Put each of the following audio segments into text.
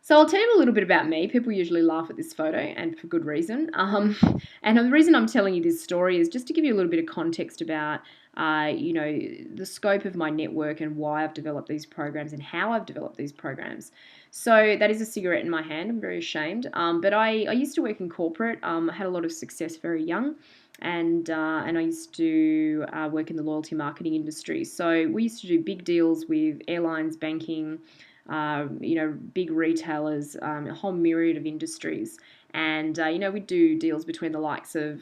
So I'll tell you a little bit about me. People usually laugh at this photo, and for good reason. And the reason I'm telling you this story is just to give you a little bit of context about, the scope of my network and why I've developed these programs and how I've developed these programs. So that is a cigarette in my hand. I'm very ashamed. But I used to work in corporate. I had a lot of success very young. And I used to work in the loyalty marketing industry. So we used to do big deals with airlines, banking, big retailers, a whole myriad of industries. And, we do deals between the likes of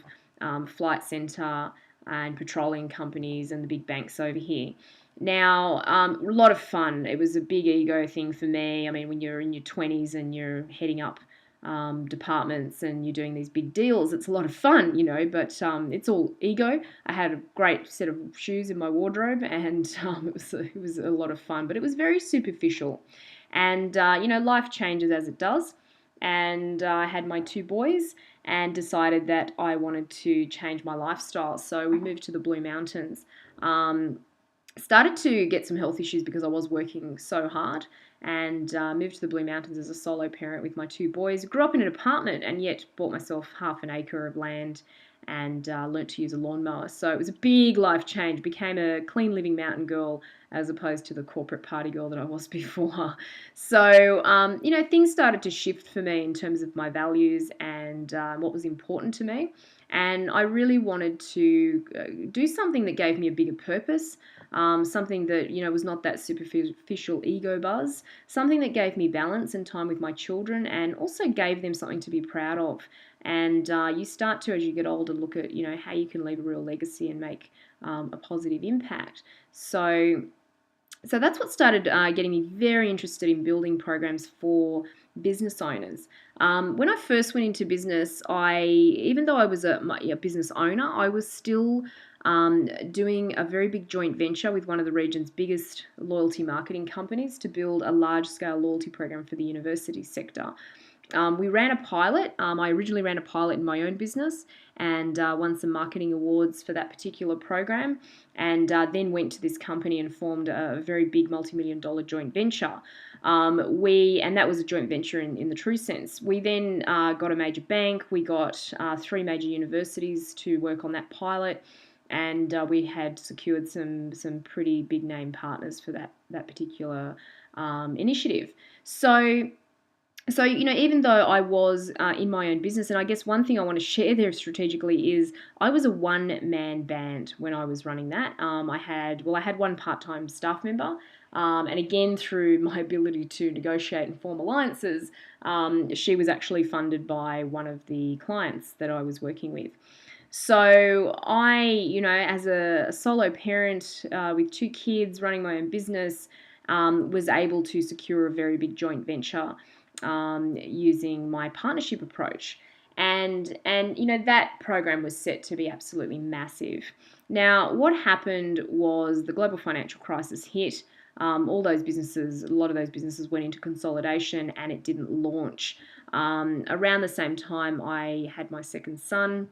Flight Centre and petroleum companies and the big banks over here. Now, a lot of fun. It was a big ego thing for me. I mean, when you're in your 20s and you're heading up departments and you're doing these big deals, it's a lot of fun, but it's all ego. I had a great set of shoes in my wardrobe, and it was a lot of fun, but it was very superficial. And, life changes as it does. And I had my two boys and decided that I wanted to change my lifestyle. So we moved to the Blue Mountains. Um, Started to get some health issues because I was working so hard, and moved to the Blue Mountains as a solo parent with my two boys. Grew up in an apartment and yet bought myself half an acre of land and learnt to use a lawnmower. So it was a big life change. Became a clean living mountain girl as opposed to the corporate party girl that I was before. So, things started to shift for me in terms of my values and what was important to me. And I really wanted to do something that gave me a bigger purpose, something that, was not that superficial ego buzz, something that gave me balance and time with my children and also gave them something to be proud of. And you start to, as you get older, look at, how you can leave a real legacy and make a positive impact. So that's what started getting me very interested in building programs for business owners. When I first went into business, even though I was a business owner, I was still doing a very big joint venture with one of the region's biggest loyalty marketing companies to build a large scale loyalty program for the university sector. We ran a pilot. I originally ran a pilot in my own business and won some marketing awards for that particular program, and then went to this company and formed a very big multi-million-dollar joint venture. And that was a joint venture in the true sense. We then got a major bank. We got three major universities to work on that pilot, and we had secured some pretty big name partners for that particular initiative. So, even though I was in my own business, and I guess one thing I want to share there strategically is I was a one-man band when I was running that. I had one part-time staff member, and again, through my ability to negotiate and form alliances, she was actually funded by one of the clients that I was working with. So as a solo parent with two kids, running my own business, was able to secure a very big joint venture using my partnership approach. And that program was set to be absolutely massive. Now, what happened was the global financial crisis hit. All those businesses, a lot of those businesses went into consolidation, and it didn't launch. Around the same time, I had my second son.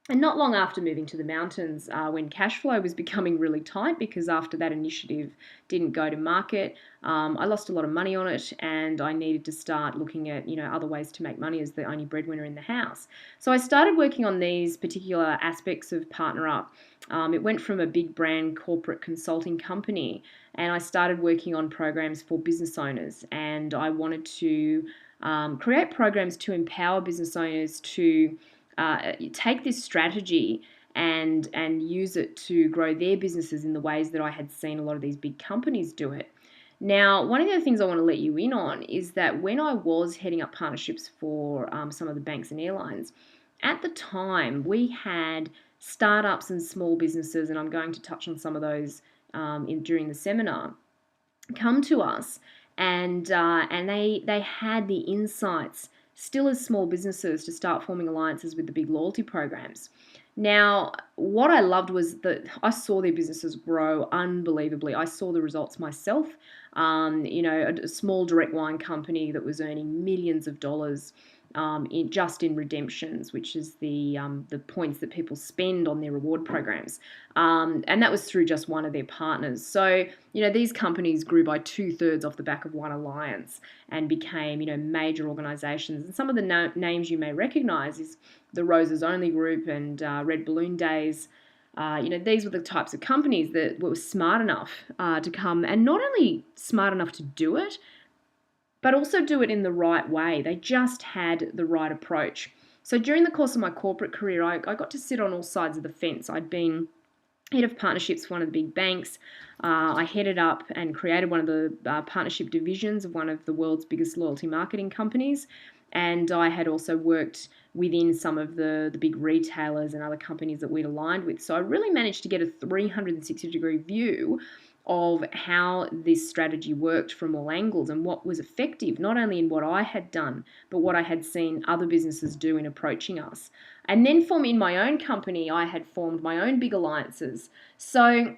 And not long after moving to the mountains, when cash flow was becoming really tight because after that initiative didn't go to market, I lost a lot of money on it, and I needed to start looking at other ways to make money as the only breadwinner in the house. So I started working on these particular aspects of Partner Up. It went from a big brand corporate consulting company, and I started working on programs for business owners, and I wanted to create programs to empower business owners to take this strategy and use it to grow their businesses in the ways that I had seen a lot of these big companies do it. Now, one of the things I want to let you in on is that when I was heading up partnerships for some of the banks and airlines, at the time we had startups and small businesses, and I'm going to touch on some of those during the seminar, come to us, and they had the insights still as small businesses to start forming alliances with the big loyalty programs. Now, what I loved was that I saw their businesses grow unbelievably. I saw the results myself. A small direct wine company that was earning millions of dollars in redemptions, which is the points that people spend on their reward programs. And that was through just one of their partners. So, these companies grew by 2/3 off the back of one alliance and became, major organizations. And some of the names you may recognize is the Roses Only Group and Red Balloon Days. These were the types of companies that were smart enough to come, and not only smart enough to do it, but also do it in the right way. They just had the right approach. So during the course of my corporate career, I got to sit on all sides of the fence. I'd been head of partnerships for one of the big banks. I headed up and created one of the partnership divisions of one of the world's biggest loyalty marketing companies. And I had also worked within some of the big retailers and other companies that we'd aligned with. So I really managed to get a 360-degree view of how this strategy worked from all angles and what was effective, not only in what I had done, but what I had seen other businesses do in approaching us. And then in my own company, I had formed my own big alliances. So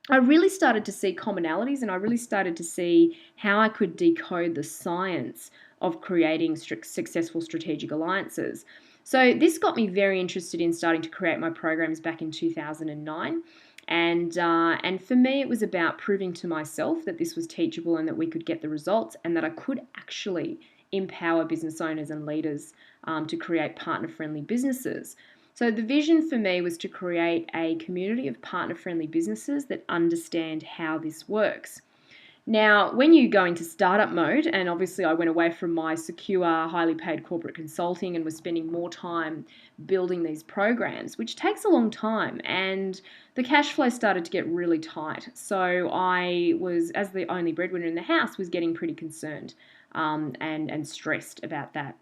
I really started to see commonalities, and I really started to see how I could decode the science of creating successful strategic alliances. So this got me very interested in starting to create my programs back in 2009. And for me, it was about proving to myself that this was teachable and that we could get the results, and that I could actually empower business owners and leaders to create partner-friendly businesses. So the vision for me was to create a community of partner-friendly businesses that understand how this works. Now, when you go into startup mode, and obviously I went away from my secure, highly paid corporate consulting and was spending more time building these programs, which takes a long time, and the cash flow started to get really tight. So I was, as the only breadwinner in the house, was getting pretty concerned and stressed about that.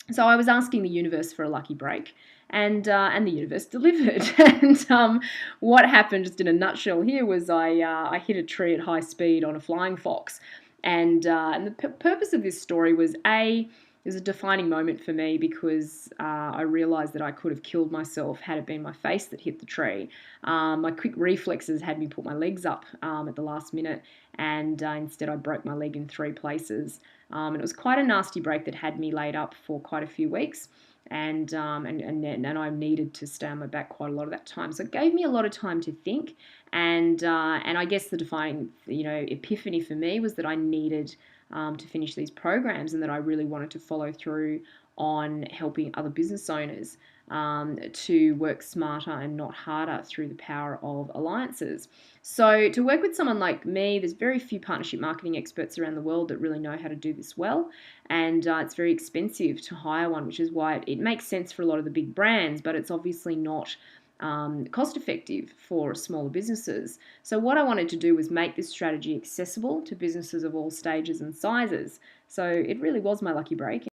So I was asking the universe for a lucky break, and the universe delivered. And what happened, just in a nutshell, here was I hit a tree at high speed on a flying fox, and the purpose of this story was it was a defining moment for me because I realised that I could have killed myself had it been my face that hit the tree. My quick reflexes had me put my legs up at the last minute, and instead I broke my leg in 3 places. And it was quite a nasty break that had me laid up for quite a few weeks. And I needed to stay on my back quite a lot of that time. So it gave me a lot of time to think. And I guess the defining, epiphany for me was that I needed to finish these programs, and that I really wanted to follow through on helping other business owners to work smarter and not harder through the power of alliances. So to work with someone like me, there's very few partnership marketing experts around the world that really know how to do this well, and it's very expensive to hire one, which is why it makes sense for a lot of the big brands, but it's obviously not cost effective for smaller businesses. So what I wanted to do was make this strategy accessible to businesses of all stages and sizes. So it really was my lucky break.